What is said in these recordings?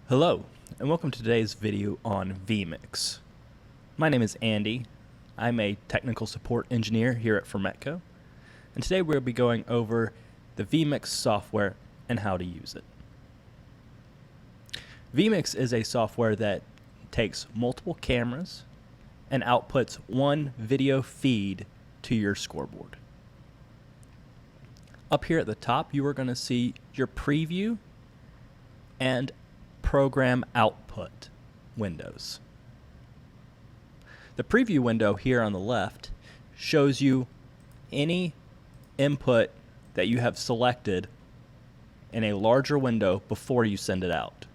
Hello, and welcome to today's video on VMIX. My name is Andy. I'm a technical support engineer here at Formetco, and today we'll be going over the VMIX software and how to use it. VMIX is a software that takes multiple cameras and outputs one video feed to your scoreboard. Up here at the top, you are going to see your preview and program output windows. The preview window here on the left shows you any input that you have selected in a larger window before you send it out.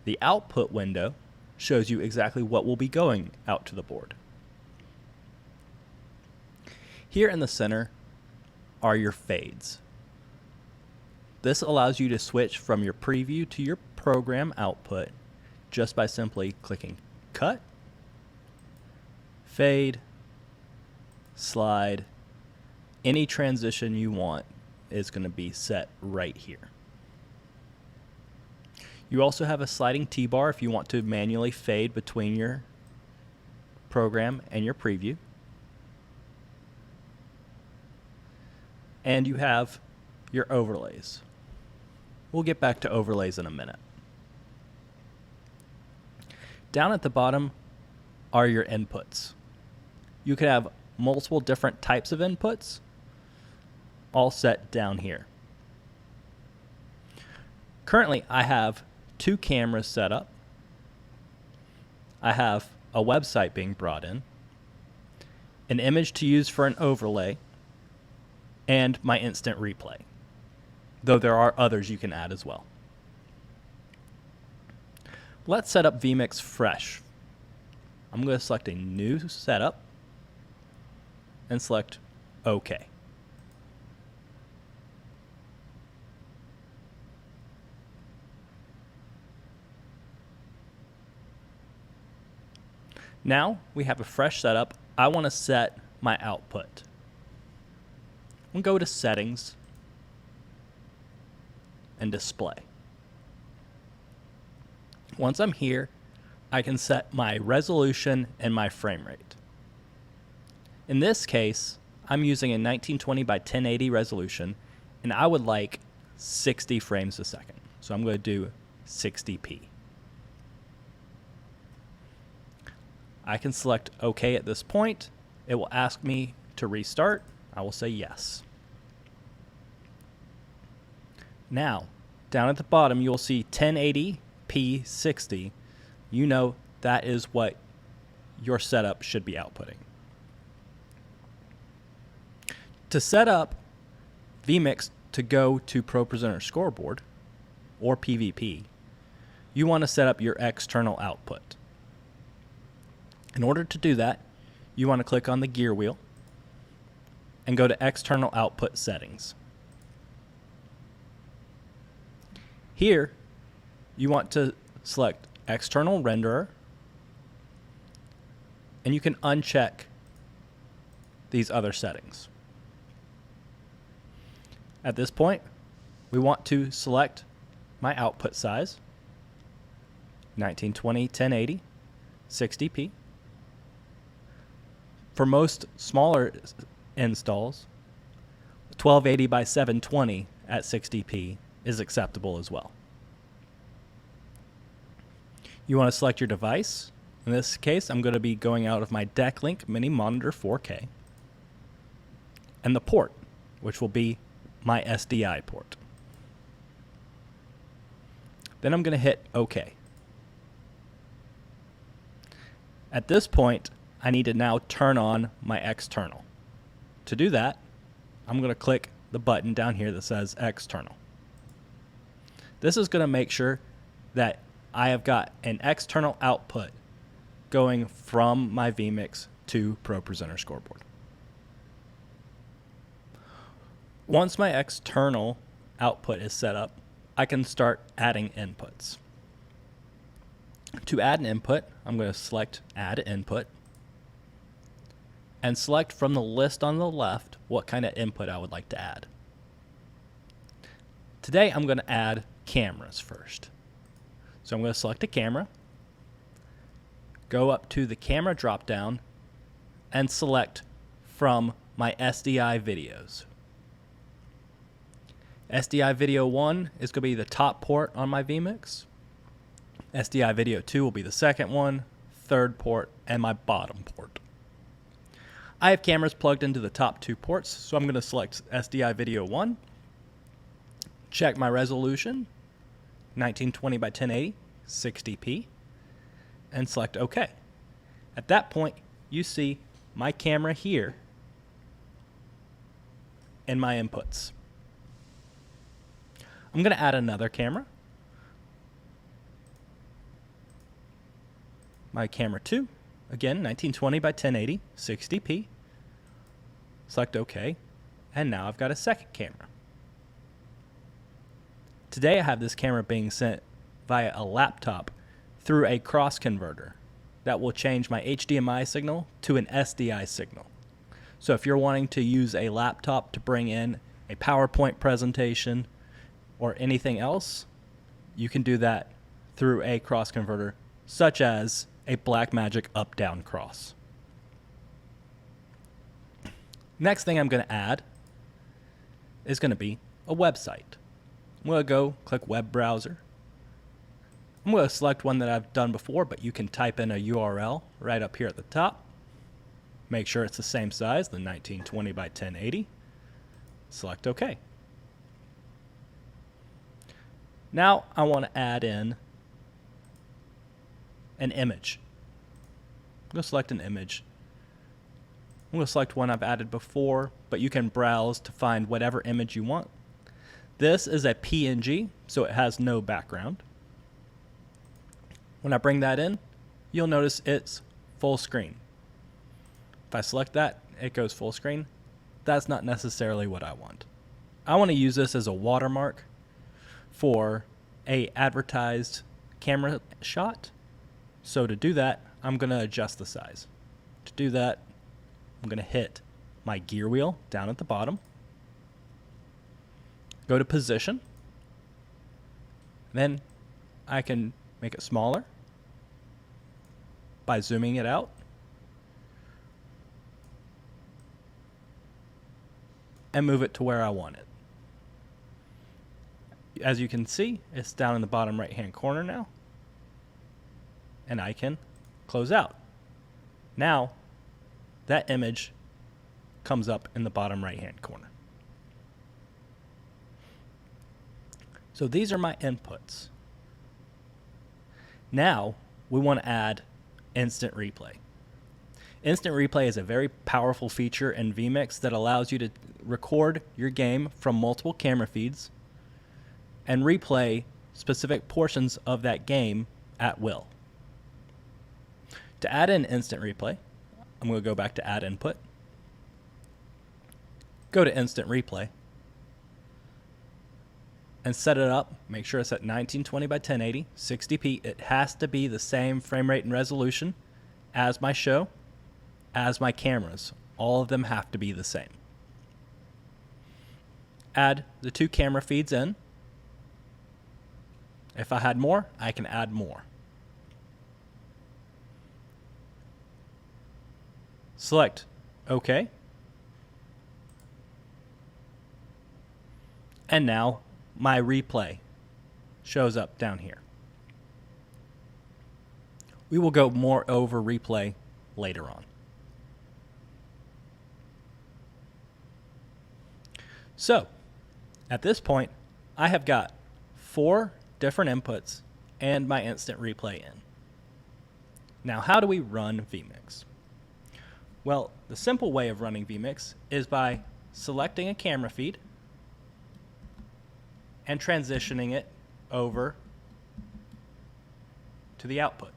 The output window shows you exactly what will be going out to the board. Here in the center are your fades. This allows you to switch from your preview to your program output just by simply clicking Cut, Fade, Slide. Any transition you want is going to be set right here. You also have a sliding T-bar if you want to manually fade between your program and your preview. And you have your overlays. We'll get back to overlays in a minute. Down at the bottom are your inputs. You could have multiple different types of inputs all set down here. Currently, I have two cameras set up. I have a website being brought in, an image to use for an overlay, and my instant replay, though there are others you can add as well. Let's set up VMIX fresh. I'm going to select a new setup and select OK. Now we have a fresh setup. I want to set my output. We'll go to Settings and Display. Once I'm here, I can set my resolution and my frame rate. In this case, I'm using a 1920 by 1080 resolution, and I would like 60 frames a second. So I'm going to do 60p. I can select OK at this point. It will ask me to restart. I will say yes. Now, down at the bottom, you'll see 1080p 60. You know that is what your setup should be outputting. To set up VMIX to go to ProPresenter Scoreboard, or PVP, you want to set up your external output. In order to do that, you want to click on the gear wheel and go to External Output Settings. Here, you want to select External Renderer, and you can uncheck these other settings. At this point, we want to select my output size, 1920, 1080, 60p. For most smaller installs, 1280 by 720 at 60p is acceptable as well. You want to select your device. In this case, I'm going to be going out of my DeckLink Mini Monitor 4K, and the port, which will be my SDI port. Then I'm going to hit OK. At this point, I need to now turn on my external. To do that, I'm going to click the button down here that says External. This is going to make sure that I have got an external output going from my VMIX to ProPresenter Scoreboard. Once my external output is set up, I can start adding inputs. To add an input, I'm going to select Add Input and select from the list on the left what kind of input I would like to add. Today I'm going to add cameras first. So I'm going to select a camera, go up to the camera drop-down, and select from my SDI videos. SDI video 1 is going to be the top port on my VMIX. SDI video 2 will be the second one, third port, and my bottom port. I have cameras plugged into the top 2 ports, so I'm going to select SDI video 1, check my resolution, 1920 by 1080, 60p, and select OK. At that point, you see my camera here and my inputs. I'm going to add another camera. My camera 2, again, 1920 by 1080, 60p. Select OK, and now I've got a second camera. Today I have this camera being sent via a laptop through a cross converter that will change my HDMI signal to an SDI signal. So if you're wanting to use a laptop to bring in a PowerPoint presentation or anything else, you can do that through a cross converter, such as a Blackmagic up-down cross. Next thing I'm going to add is going to be a website. I'm going to go click web browser. I'm going to select one that I've done before, but you can type in a URL right up here at the top. Make sure it's the same size, the 1920 by 1080. Select OK. Now I want to add in an image. I'm going to select an image. I'm going to select one I've added before, but you can browse to find whatever image you want. This is a PNG, so it has no background. When I bring that in, you'll notice it's full screen. If I select that, it goes full screen. That's not necessarily what I want. I want to use this as a watermark for a advertised camera shot. So to do that, I'm going to adjust the size. To do that, I'm going to hit my gear wheel down at the bottom. Go to position. Then I can make it smaller by zooming it out. And move it to where I want it. As you can see, it's down in the bottom right-hand corner now. And I can close out. Now, that image comes up in the bottom right-hand corner. So these are my inputs. Now, we want to add instant replay. Instant replay is a very powerful feature in VMIX that allows you to record your game from multiple camera feeds and replay specific portions of that game at will. To add in instant replay, I'm going to go back to Add Input, go to Instant Replay, and set it up. Make sure it's at 1920 by 1080, 60p. It has to be the same frame rate and resolution as my show, as my cameras. All of them have to be the same. Add the 2 camera feeds in. If I had more, I can add more. Select OK. And now my replay shows up down here. We will go more over replay later on. So, at this point, I have got 4 different inputs and my instant replay in. Now, how do we run VMIX? Well, the simple way of running VMIX is by selecting a camera feed and transitioning it over to the output.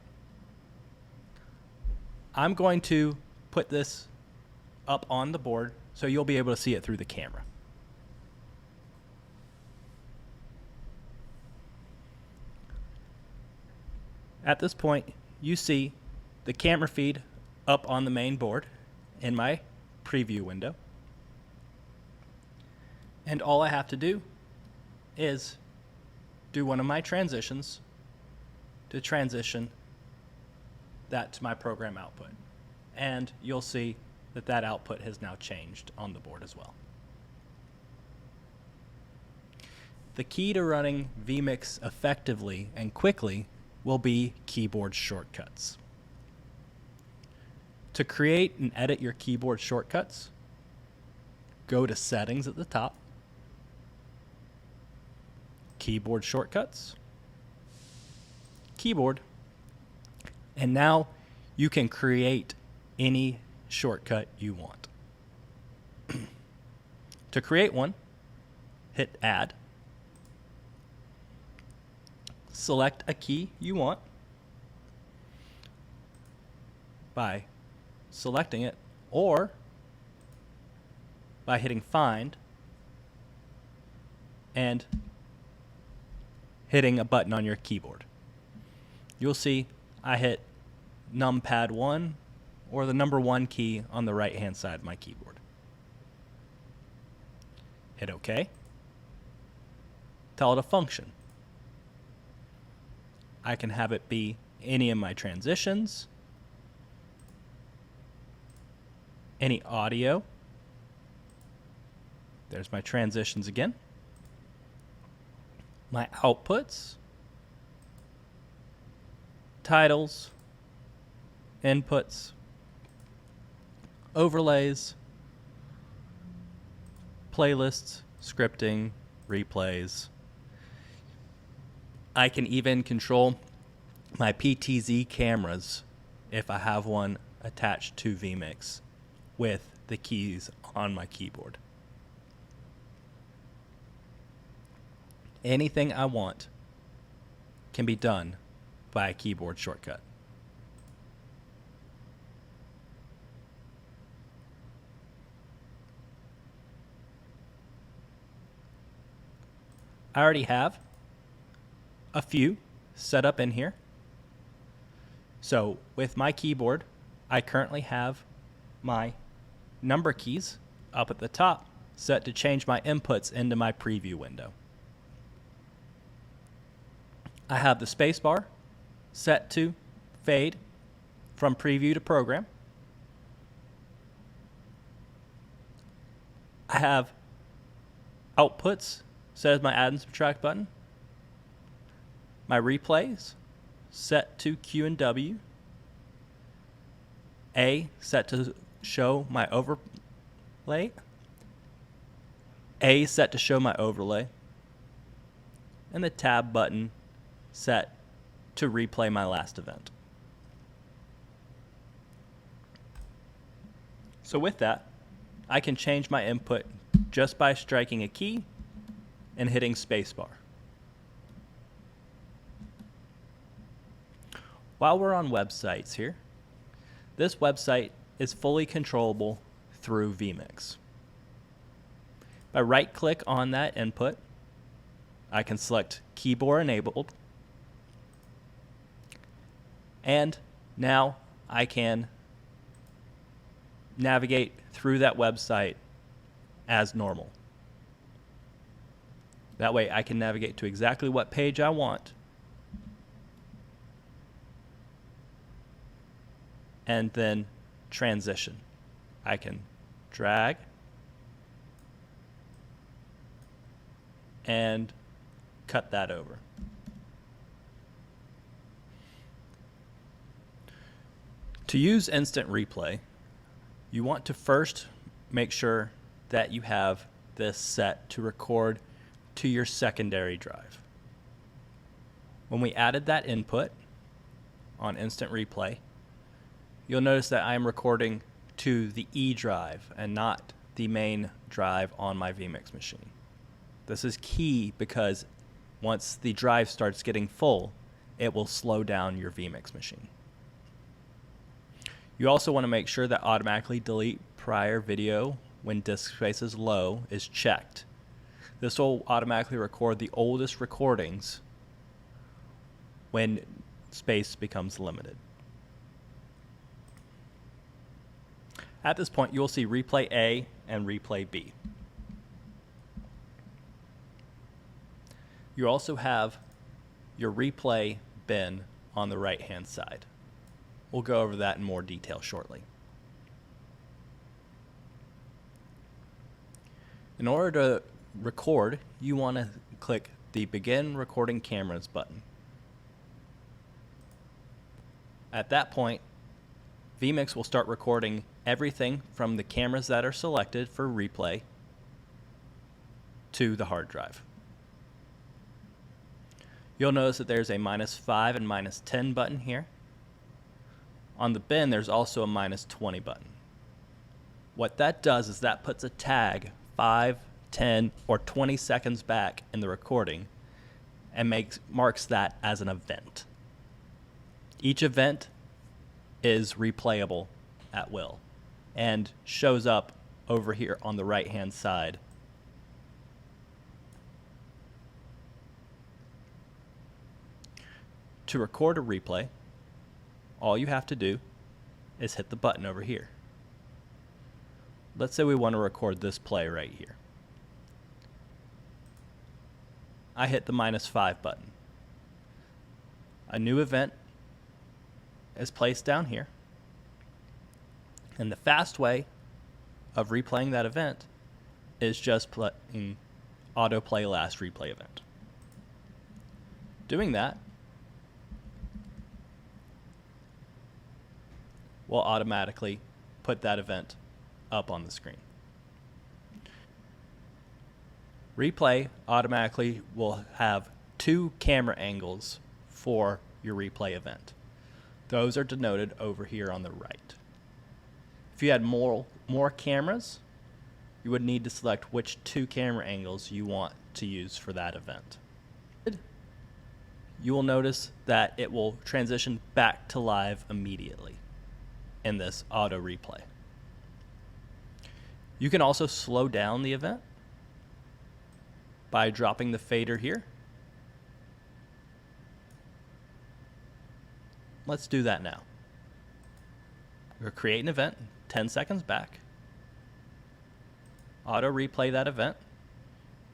I'm going to put this up on the board so you'll be able to see it through the camera. At this point, you see the camera feed up on the main board in my preview window. And all I have to do is do one of my transitions to transition that to my program output. And you'll see that that output has now changed on the board as well. The key to running VMIX effectively and quickly will be keyboard shortcuts. To create and edit your keyboard shortcuts, go to Settings at the top, Keyboard Shortcuts, Keyboard, and now you can create any shortcut you want. To create one, hit Add, select a key you want by selecting it or by hitting Find and hitting a button on your keyboard. You'll see I hit numpad 1 or the number 1 key on the right hand side of my keyboard. Hit OK. Tell it a function. I can have it be any of my transitions, any audio. There's my transitions again. My outputs, titles, inputs, overlays, playlists, scripting, replays. I can even control my PTZ cameras if I have one attached to VMIX with the keys on my keyboard. Anything I want can be done by a keyboard shortcut. I already have a few set up in here. So with my keyboard, I currently have my number keys up at the top set to change my inputs into my preview window. I have the spacebar set to fade from preview to program. I have outputs set as my add and subtract button. My replays set to Q and W. A set to show my overlay. A set to show my overlay. And the tab button set to replay my last event. So with that, I can change my input just by striking a key and hitting spacebar. While we're on websites here, this website is fully controllable through VMIX. If I right-click on that input, I can select Keyboard Enabled, and now I can navigate through that website as normal. That way I can navigate to exactly what page I want and then transition. I can drag and cut that over. To use instant replay, you want to first make sure that you have this set to record to your secondary drive. When we added that input on instant replay, you'll notice that I am recording to the E drive and not the main drive on my VMIX machine. This is key because once the drive starts getting full, it will slow down your VMIX machine. You also want to make sure that automatically delete prior video when disk space is low is checked. This will automatically record the oldest recordings when space becomes limited. At this point, you will see replay A and replay B. You also have your replay bin on the right hand side. We'll go over that in more detail shortly. In order to record, you want to click the Begin Recording Cameras button. At that point, VMIX will start recording everything from the cameras that are selected for replay to the hard drive. You'll notice that there's a -5 and -10 button here. On the bin, there's also a -20 button. What that does is that puts a tag 5, 10, or 20 seconds back in the recording and marks that as an event. Each event is replayable at will and shows up over here on the right-hand side. To record a replay, all you have to do is hit the button over here. Let's say we want to record this play right here. I hit the -5 button. A new event is placed down here. And the fast way of replaying that event is just playing autoplay last replay event. Doing that will automatically put that event up on the screen. Replay automatically will have 2 camera angles for your replay event. Those are denoted over here on the right. If you had more cameras, you would need to select which 2 camera angles you want to use for that event. You will notice that it will transition back to live immediately in this auto replay. You can also slow down the event by dropping the fader here. Let's do that now. We'll create an event 10 seconds back. Auto replay that event.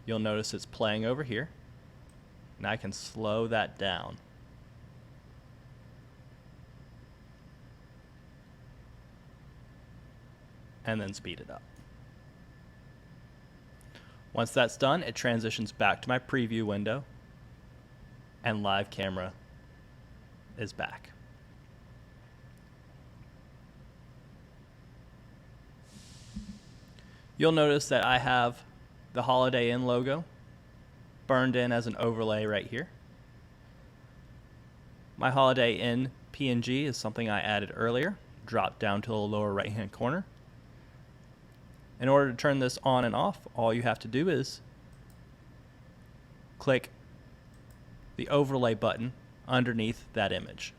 You'll notice it's playing over here. And I can slow that down. And then speed it up. Once that's done, it transitions back to my preview window and live camera is back. You'll notice that I have the Holiday Inn logo burned in as an overlay right here. My Holiday Inn PNG is something I added earlier, dropped down to the lower right hand corner. In order to turn this on and off, all you have to do is click the overlay button underneath that image.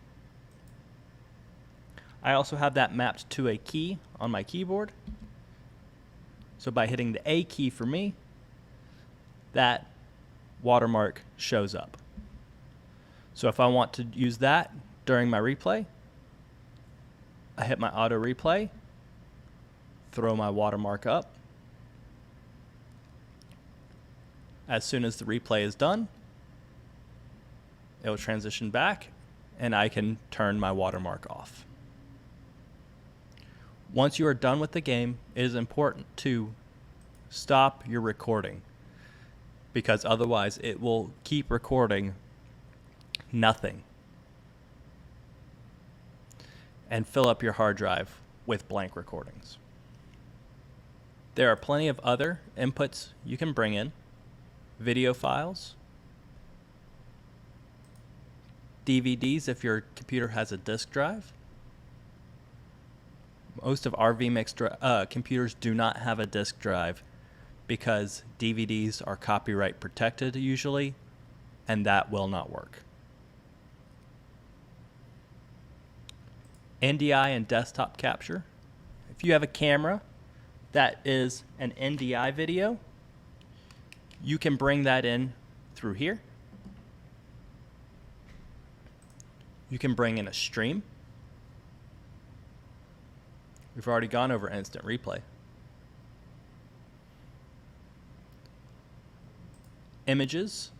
I also have that mapped to a key on my keyboard. So by hitting the A key for me, that watermark shows up. So if I want to use that during my replay, I hit my auto replay, throw my watermark up. As soon as the replay is done, it will transition back and I can turn my watermark off. Once you are done with the game, it is important to stop your recording because otherwise it will keep recording nothing and fill up your hard drive with blank recordings. There are plenty of other inputs you can bring in. Video files, DVDs if your computer has a disk drive. Most of our VMIX computers do not have a disk drive because DVDs are copyright protected usually, and that will not work. NDI and desktop capture. If you have a camera that is an NDI video, you can bring that in through here. You can bring in a stream. We've already gone over instant replay. Images.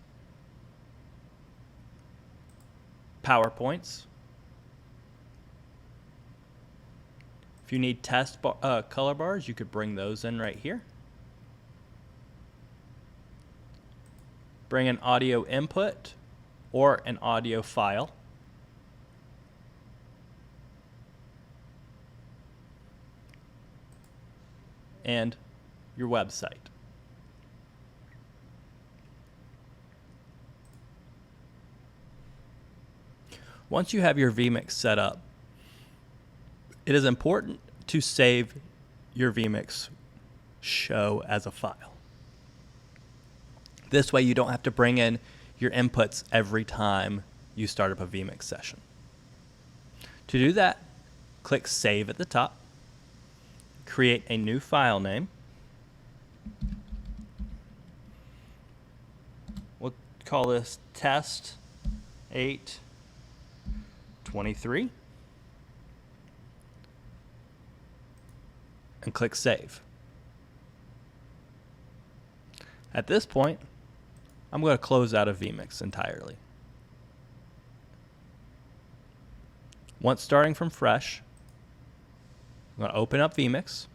PowerPoints. If you need test color bars, you could bring those in right here. Bring an audio input or an audio file. And your website. Once you have your VMIX set up, it is important to save your VMIX show as a file. This way you don't have to bring in your inputs every time you start up a VMIX session. To do that, click Save at the top, create a new file name. We'll call this Test 823 and click Save. At this point, I'm going to close out of VMIX entirely. Once starting from fresh, I'm going to open up VMIX.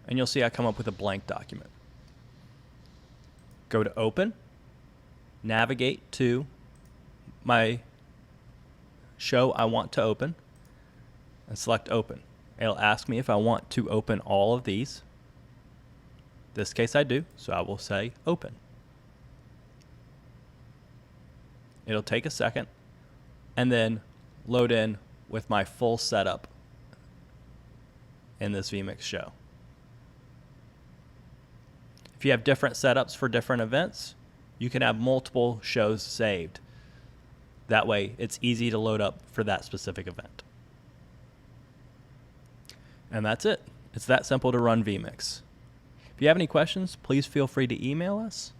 And you'll see I come up with a blank document. Go to Open, navigate to my show I want to open, and select Open. It'll ask me if I want to open all of these. In this case I do, so I will say Open. It'll take a second, and then load in with my full setup in this VMIX show. If you have different setups for different events, you can have multiple shows saved. That way, it's easy to load up for that specific event. And that's it. It's that simple to run VMIX. If you have any questions, please feel free to email us.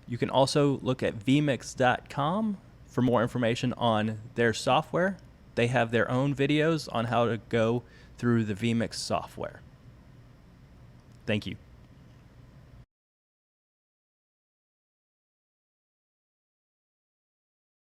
You can also look at vmix.com for more information on their software. They have their own videos on how to go through the VMIX software. Thank you.